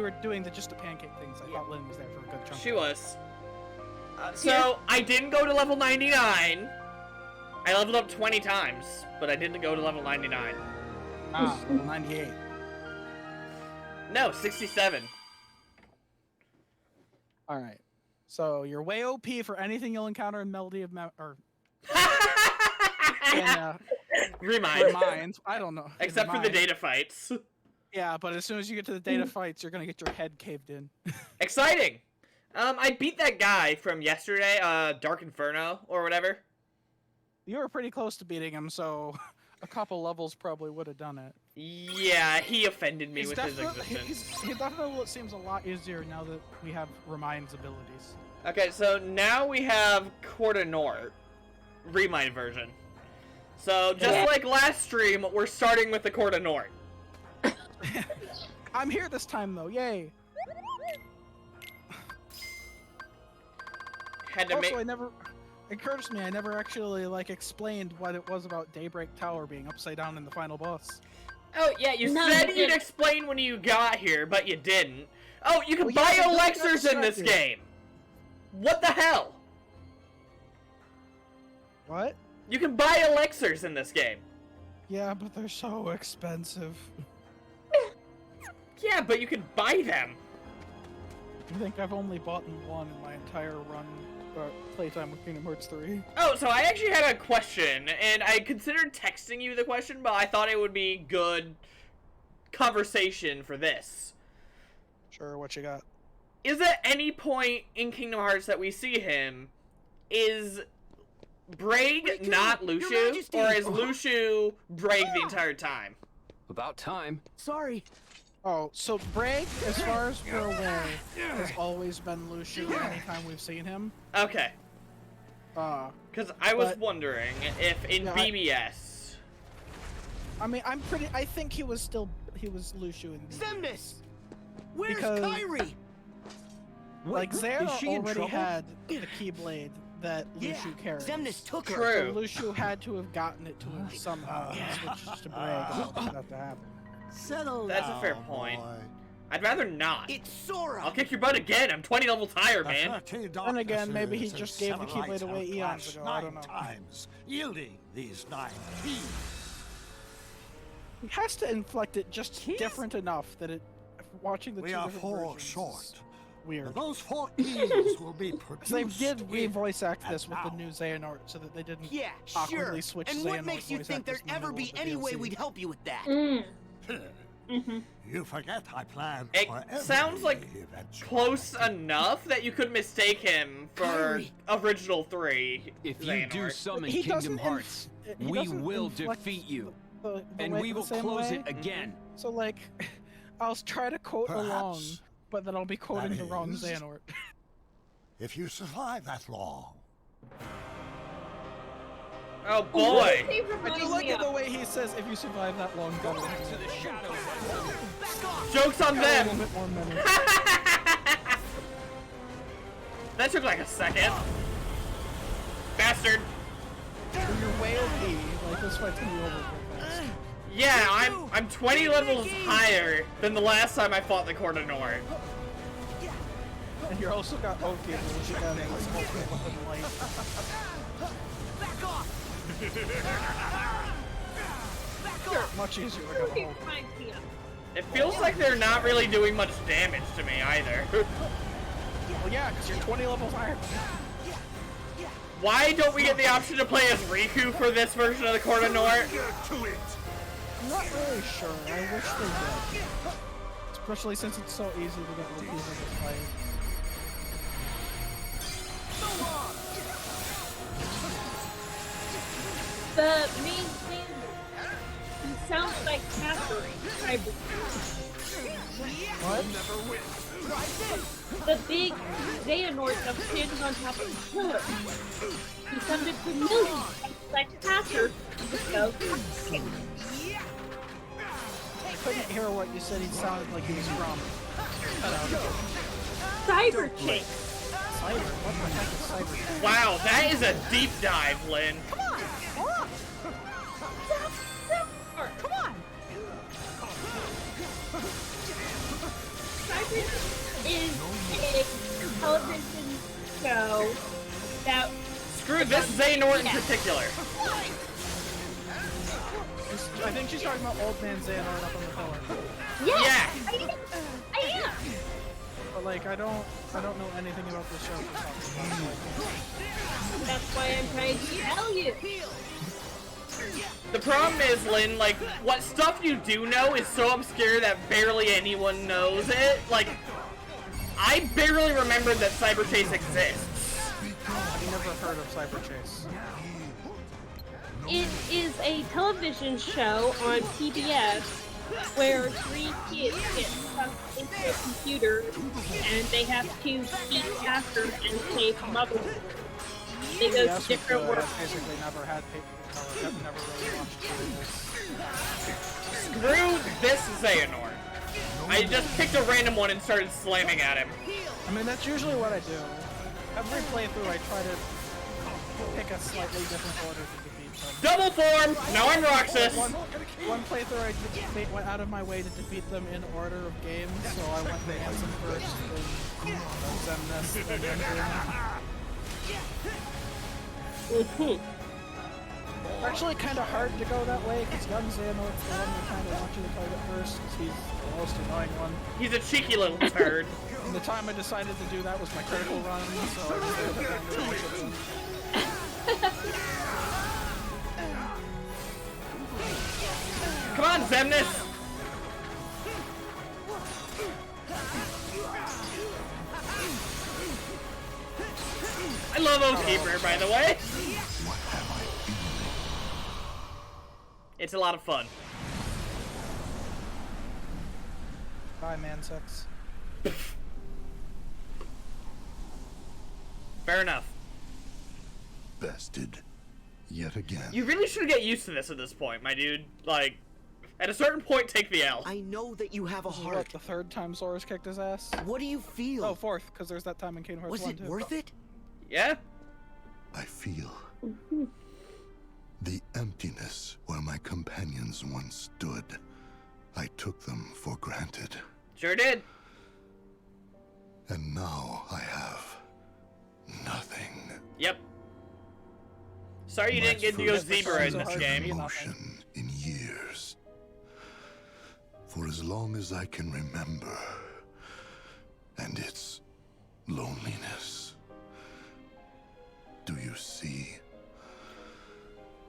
were doing the just a pancake things, I thought Lynn was there for a good chunk. She was. So, I didn't go to level 99. I leveled up 20 times, but I didn't go to level 99. Ah, level 98. No, 67. Alright. So, you're way OP for anything you'll encounter in Melody of Remind. I don't know. Except for the data fights. Yeah, but as soon as you get to the data fights, you're gonna get your head caved in. Exciting! I beat that guy from yesterday, Dark Inferno, or whatever. You were pretty close to beating him, so a couple levels probably would have done it. Yeah, he offended me with his existence. He definitely seems a lot easier now that we have Remind's abilities. Okay, so now we have Court of Nort, Remind version. So, just like last stream, we're starting with the Court of Nort. I'm here this time, though. Yay! It occurs to me, I never actually, explained what it was about Daybreak Tower being upside down in the final boss. Oh, yeah, you said you'd explain when you got here, but you didn't. Oh, you can buy elixirs in this game! What the hell? What? You can buy elixirs in this game. Yeah, but they're so expensive. Yeah, but you can buy them. I think I've only bought one in my entire run, playtime with Kingdom Hearts 3. Oh, so I actually had a question, and I considered texting you the question, but I thought it would be good conversation for this. Sure, what you got? Is at any point in Kingdom Hearts that we see him, is Braig not Lucio, or is Lucio Braig the entire time? About time. Sorry. Oh, so Braig, as far as we're aware, has always been Lucio anytime we've seen him. Okay. Because I was wondering if in BBS... I think he was Lucio in BBS. Xemnas! Where's Kairi? Like, Zera already had the Keyblade that Lucio carried. Xemnas took her. True. So Lucio had to have gotten it to him somehow and switched to Braig for that to happen. Settle That's a fair point. Boy. I'd rather not. It's Sora. I'll kick your butt again. I'm 20 levels higher, man. And again, maybe he just gave the Keyblade away eons ago. I don't know. Times, yielding these 9 keys. He has to inflect it just different enough that it. Watching the We two are different 4 versions short. is weird. Those 4 keys will be produced. They did re-voice act this with the now. new Xehanort so that they didn't Yeah, awkwardly sure. switch And Xehanort what makes you voice think actors there'd in the ever middle be of the any way DLC. we'd help you with that? You forget I planned It for every sounds like eventuality. close enough that you could mistake him for Kairi. original 3. If you Xehanort. do summon He Kingdom doesn't Hearts, he we doesn't will inflect defeat you. the And way- we the will same close way. it again. So like, I'll try to quote along, Perhaps but then I'll be quoting that the wrong is- Xehanort. If you survive that long, Oh boy! He I reminds do like me it the of. way he says, if you survive that long, go Back to the shadows. Joke's on a little them! bit more menace. That took like a second. Bastard! You're way OP, like this fight's gonna be over real fast. Yeah, I'm 20 levels higher than the last time I fought the Court of Nort. And you also got OP, which you got like multiple weapon light. Back off! Much easier to Who he go. reminds me of. It feels like they're not really doing much damage to me either. Well, yeah, because you're 20 levels higher. Why don't we get the option to play as Riku for this version of the Court of Nort? I'm not really sure. I wish they did. Especially since it's so easy to get rookies in this fight. The main standard. He sounds like Catherine. What? The big Xehanort that was standing on top of the pillar. He sounded familiar, like Catherine. Just go. I couldn't hear what you said. He sounded like he was from. Cyber chick. Cyber? What the heck is Cyber? Wow, that is a deep dive, Lynn. Come on. Cyber is a television show that Screw this Xehanort in particular. I think she's talking about old man Xehanort up on the pillar. yes, Yeah. I am. But like, I don't know anything about this show. That's why I'm trying to tell you. The problem is, Lynn, like, what stuff you do know is so obscure that barely anyone knows it. Like, I barely remembered that Cyber Chase exists. I've never heard of Cyber Chase. It is a television show on PBS where 3 kids get sucked into a computer and they have to beat hackers and save mothers. They go to different worlds. Basically, never had I've never really watched it. Screw this Xehanort. I just picked a random one and started slamming at him. I mean, that's usually what I do. Every playthrough, I try to pick a slightly different order to defeat them. Double form! Now I'm Roxas! One playthrough, I went out of my way to defeat them in order of games, so I went to Ansem first, then Zemnis, then Endgame. Actually, kind of hard to go that way, because young Xehanort's the one you kind of want you to target first, because he's the most annoying one. He's a cheeky little turd. And the time I decided to do that was my critical run, so I was able to find a bunch of them. Come on, Zemnis! I love Oathkeeper, by the way. It's a lot of fun. Bye, man sex. Fair enough. Bested. Yet again. You really should get used to this at this point, my dude. Like, at a certain point, take the L. I know that you have a This is heart. what, the third time Sora's kicked his ass? What do you feel? Oh, fourth, because there's that time in Kingdom Hearts Was 1 it too. worth it? Yeah? I feel the emptiness where my companions once stood. I took them for granted. Sure did. And now I have nothing. Yep. Sorry you didn't get to go First zebra in so this hard to game. be. emotion in years. For as long as I can remember. And its loneliness. Do you see?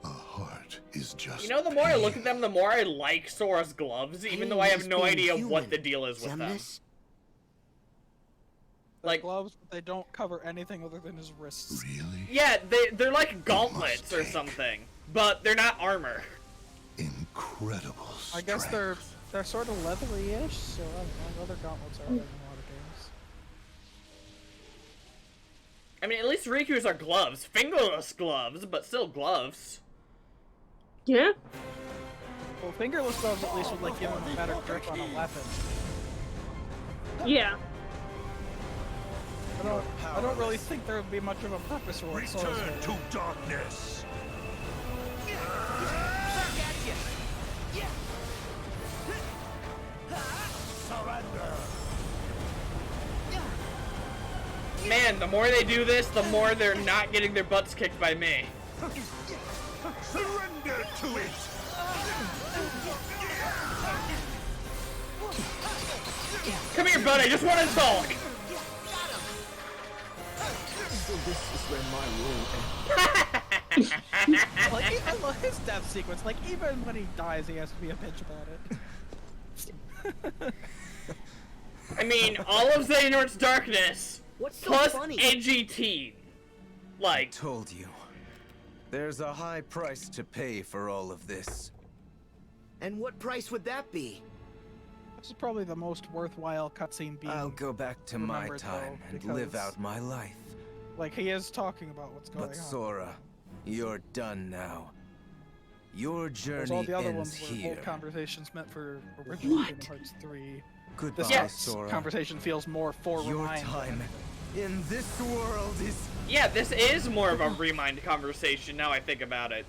A heart is just You know, the more I look pain. at them, the more I like Sora's gloves, even though I have no idea what the deal is with them. Zemnis? They're Like, gloves, but they don't cover anything other than his wrists. Really? yeah, they're like gauntlets or something, but they're not armor. Incredible I guess strength. they're sort of leathery-ish, so I don't know. Other gauntlets are in a lot of games. I mean, at least Riku's are gloves. Fingerless gloves, but still gloves. Yeah. Well, fingerless gloves at least would like give him a better grip on a weapon. Yeah. I don't really think there would be much of a purpose for what Sora's doing. darkness. Surrender. Man, the more they do this, the more they're not getting their butts kicked by me. Surrender to it. Come here, bud, I just want to talk. So this is where my role ends. Like, I love his death sequence. Like, even when he dies, he has to be a bitch about it. I mean, all of Xehanort's darkness, What's so plus funny? edgy teen. Like, Told you. There's a high price to pay for all of this. And what price would that be? This is probably the most worthwhile cutscene being. I'll go back to my remembered, time though, and live because- out my life. Like, he is talking about what's going But on. Sora, you're done now. Your Whereas journey all the other ends ones were here. whole conversations meant for original What? Kingdom Hearts 3. Goodbye, This Sora. conversation feels more for Your Remind. time in this world is... yeah, this is more of a remind conversation now I think about it.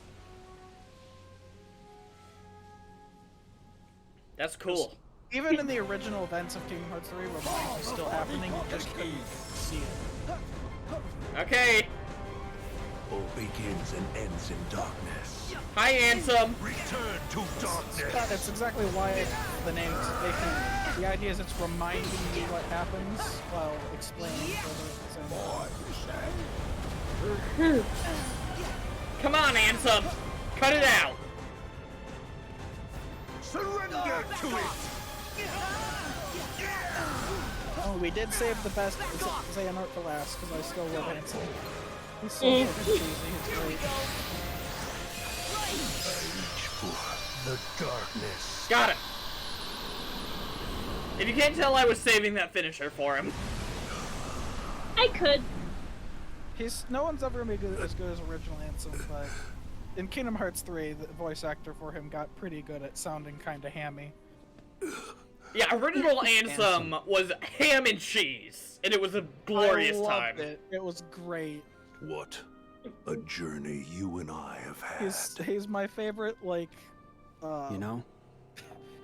That's cool. Even in the original events of Kingdom Hearts 3, where mine was still happening, you just couldn't see it. Okay. All begins and ends in darkness. Hi, Ansem. Return to darkness. That's exactly why the name's making. The idea is it's reminding you what happens while explaining further. Come on, Ansem. Cut it out. Surrender to it. Oh, we did save the best Xehanort for last, because I still love Ansem. He's so fucking cheesy, he's great. Reach for the darkness. Got it. If you can't tell, I was saving that finisher for him. I could. No one's ever made it as good as original Ansem, but in Kingdom Hearts 3, the voice actor for him got pretty good at sounding kinda hammy. Yeah, original Ansem was ham and cheese, and it was a glorious I loved time. It was great. What a journey you and I have had. He's my favorite, like, You know,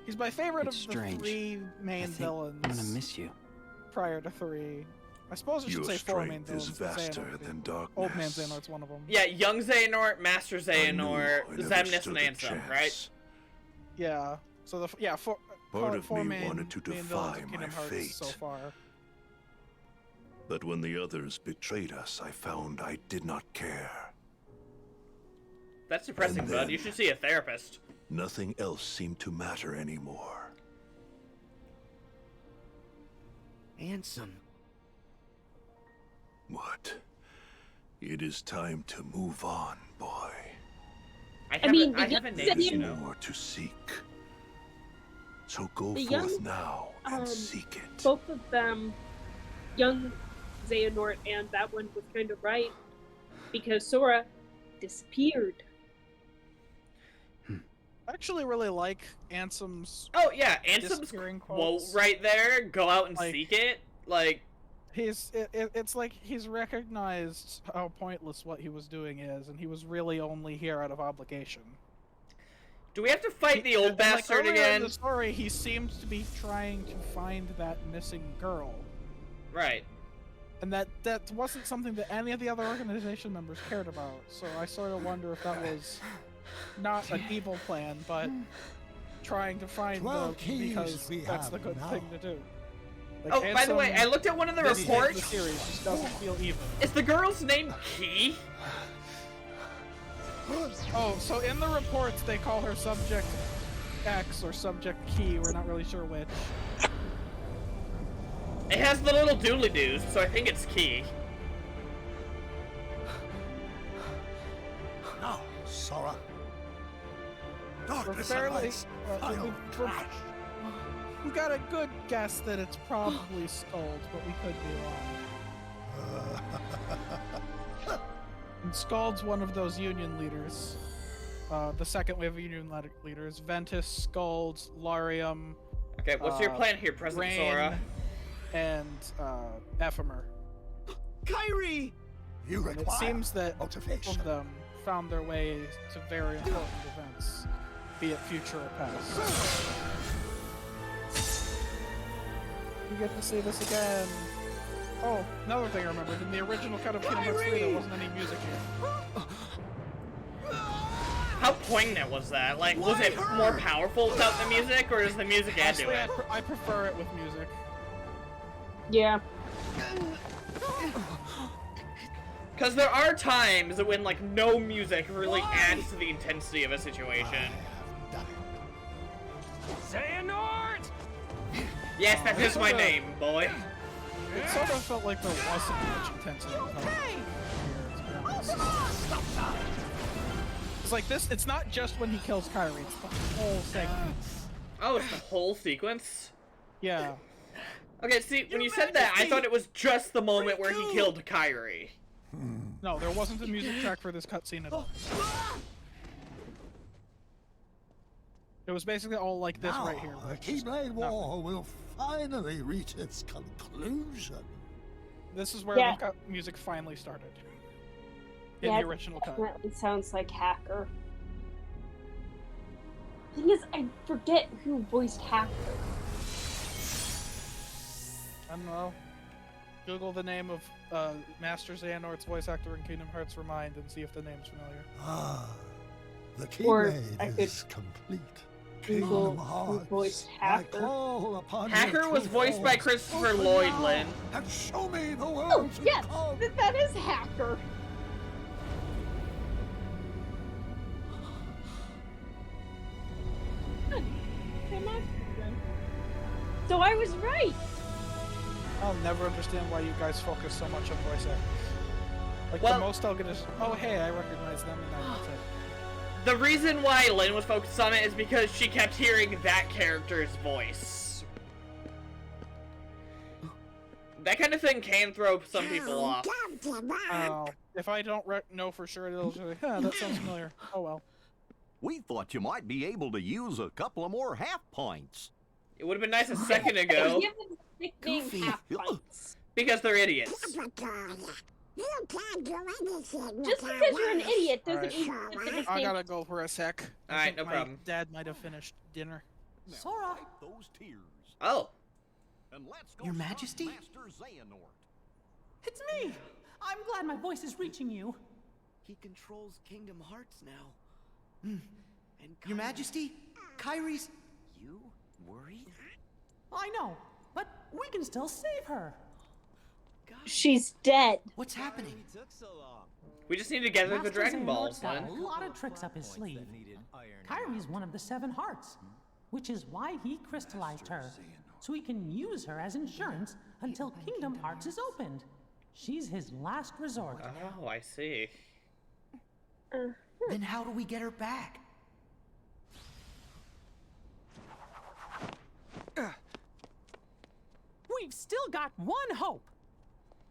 he's my favorite it's of the strange. three main villains. I'm gonna miss you. Prior to 3. I suppose I should say 4 main strength is villains. vaster Xehanort than being- darkness. Old Man Xehanort's one of them. Yeah, Young Xehanort, Master I Xehanort, knew I never Xemnas, stood and a Ansem, right? chance. Yeah. So Part of four me main, wanted to main villains defy of my Kingdom Hearts fate. so far. But when the others betrayed us, I found I did not care. That's depressing, And bud. then- You should see a therapist. Nothing else seemed to matter anymore. Ansem. What? It is time to move on, boy. I mean, haven't, I the haven't young named There's you know. more to seek. So go The forth young, now and seek it. Both of them, young Xehanort and that one was kind of right, because Sora disappeared. I actually really like Ansem's. Oh yeah, Ansem's Disappearing quote quotes. right there. Go out and Like- seek it. Like, It's like he's recognized how pointless what he was doing is, and he was really only here out of obligation. do we have to fight the old And, like, bastard earlier again? in the story, he seems to be trying to find that missing girl, Right. and that wasn't something that any of the other organization members cared about. So I sort of wonder if that was not an evil plan, but trying to find the because that's the good thing to do. Like, Oh, by the way, I looked at one of the this stage of the reports. series just doesn't feel even. Is the girl's name Key? Oh, so in the reports they call her Subject X or Subject Key. We're not really sure which. It has the little doodly doos, so I think it's Key. Now, Sora. We're Darkness fairly. awaits. Final clash. We got a good guess that it's probably Scold, but we could be wrong. And Scald's one of those union leaders. The second wave of union leaders. Ventus, Scald, Larium, Okay, what's your plan here, President Rain, Sora? and Ephemer. Kyrie! You And require it seems that motivation. both of them found their way to very important events, be it future or past. You get to see this again. Oh, another thing I remembered. In the original cut of Kingdom Hearts 3, there wasn't any music here. How poignant was that? Like, was it more powerful without the music, or does the music add to Honestly, it? I prefer it with music. Yeah. Because there are times when, like, no music really adds to the intensity of a situation. Xehanort! Yes, that is my name, boy. It sort of felt like there wasn't much intensity without it here, to be honest. It's like this, it's not just when he kills Kyrie, it's the whole segment. Oh, it's the whole sequence? Yeah. Okay, see, when you said that, I thought it was just the moment where he killed Kyrie. No, there wasn't a music track for this cutscene at all. It was basically all like this right here. The Keyblade War will finally reach its conclusion. This is where Yeah. the music finally started. In Yeah, the original cut. It sounds like Hacker. Thing is, I forget who voiced Hacker. I don't know. Google the name of Master Xehanort's voice actor in Kingdom Hearts Remind and see if the name's familiar. Ah, the Or keyblade I could is complete. Google Kingdom who Hearts, voiced I Hacker. call upon Hacker your was true voiced by force. Christopher Open Lloyd, now Lynn. And show me the world Oh, to yes! come. That is Hacker! Good. Come on, then. So I was right! I'll never understand why you guys focus so much on voice actors. Like, Well- the most I'll get is, oh, hey, I recognize them, and that's it. The reason why Lynn was focused on it is because she kept hearing that character's voice. That kind of thing can throw some people off. Oh, if I don't know for sure, it'll just be like, huh, that sounds familiar. Oh well. We thought you might be able to use a couple of more half pints. It would have been nice a second ago, Give them the nickname Goofy. Half Pints. because they're idiots. Just because you're an idiot doesn't Alright. mean that the I nickname. gotta go for a sec. I Alright, think no my problem. Dad might have finished dinner. Sora, wipe those tears. Oh, And let's go Your start Majesty? Master Xehanort. It's me! I'm glad my voice is reaching you. He controls Kingdom Hearts now. And Your Majesty, Kyrie's... You worried? I know, but we can still save her. She's dead. What's happening? we just need to gather the Master Dragon Xehanort's Balls, got Lynn. a lot of tricks up his sleeve. Kyrie's one of the 7 hearts, which is why he crystallized her, so he can use her as insurance until Kingdom Hearts is opened. She's his last resort. Oh, I see. Then how do we get her back? We've still got one hope.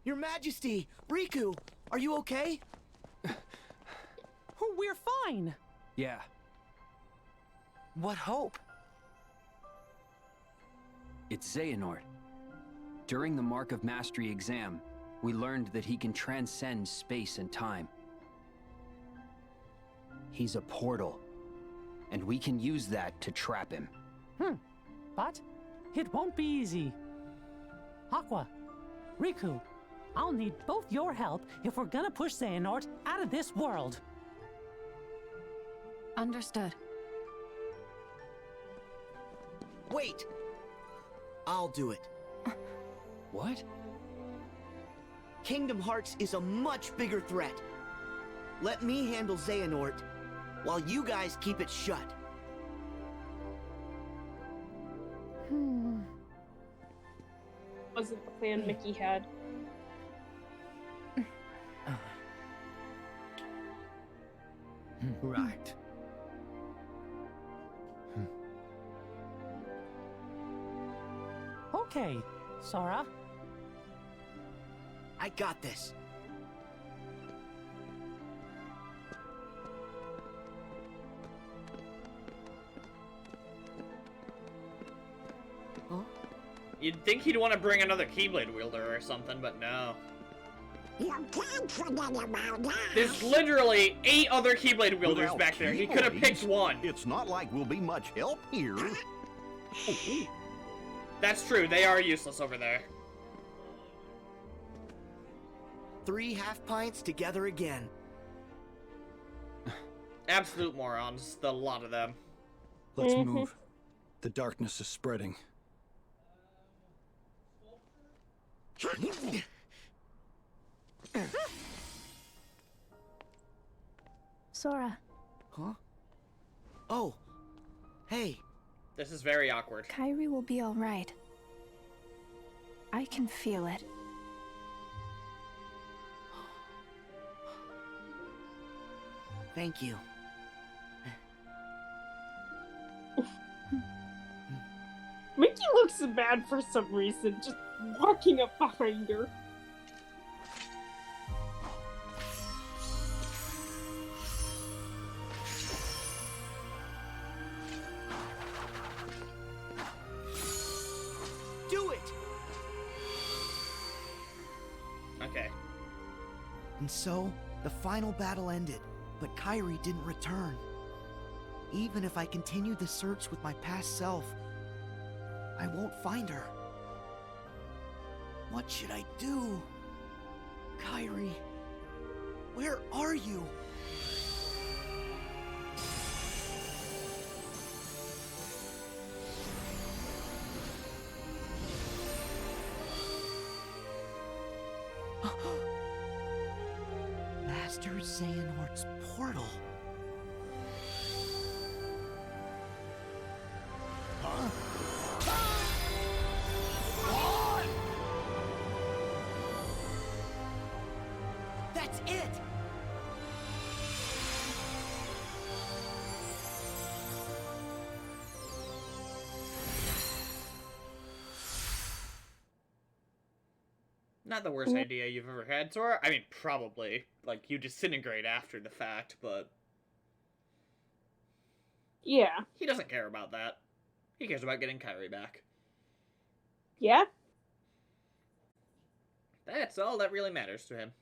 Your Majesty, Riku, are you okay? We're fine. Yeah. What hope? It's Xehanort. During the Mark of Mastery exam, we learned that he can transcend space and time. He's a portal, and we can use that to trap him. But it won't be easy. Aqua, Riku, I'll need both your help if we're gonna push Xehanort out of this world. Understood. Wait! I'll do it. What? Kingdom Hearts is a much bigger threat. Let me handle Xehanort, while you guys keep it shut. Wasn't the plan Mickey had. Right. Okay, Sora. I got this. You'd think he'd want to bring another Keyblade wielder or something, but no. You can't forget about that. There's literally 8 other Keyblade wielders Without back there. He could have picked Keyblades, one. It's not like we'll be much help here. That's true. They are useless over there. 3 half pints together again. Absolute morons, the lot of them. Let's move. The darkness is spreading. Sora, Huh? Oh. Hey. This is very awkward. Kyrie will be all right. I can feel it. Thank you. Mickey looks bad for some reason, just walking up behind her. Do it! Okay. And so, the final battle ended, but Kyrie didn't return. Even if I continue the search with my past self, I won't find her. What should I do? Kairi, where are you? Master Xehanort's portal. Huh? That's it! Not the worst idea you've ever had, Sora. I mean, probably. Like, you disintegrate after the fact, but... Yeah. He doesn't care about that. He cares about getting Kairi back. Yeah? That's all that really matters to him.